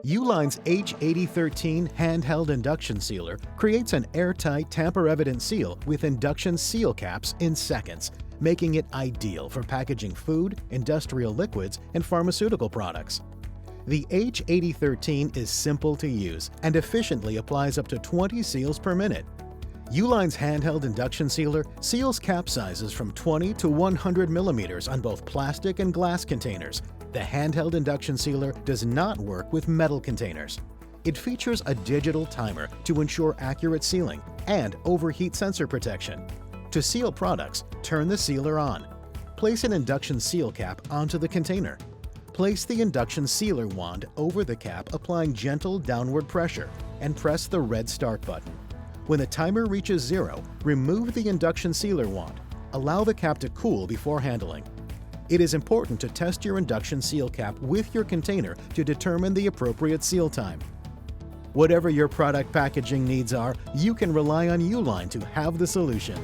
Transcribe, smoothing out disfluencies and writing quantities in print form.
Uline's H8013 handheld induction sealer creates an airtight, tamper-evident seal with induction seal caps in seconds, making it ideal for packaging food, industrial liquids, and pharmaceutical products. The H8013 is simple to use and efficiently applies up to 20 seals per minute. Uline's handheld induction sealer seals cap sizes from 20 to 100 millimeters on both plastic and glass containers. The handheld induction sealer does not work with metal containers. It features a digital timer to ensure accurate sealing and overheat sensor protection. To seal products, turn the sealer on. Place an induction seal cap onto the container. Place the induction sealer wand over the cap, applying gentle downward pressure, and press the red start button. When the timer reaches 0, remove the induction sealer wand. Allow the cap to cool before handling. It is important to test your induction seal cap with your container to determine the appropriate seal time. Whatever your product packaging needs are, you can rely on Uline to have the solution.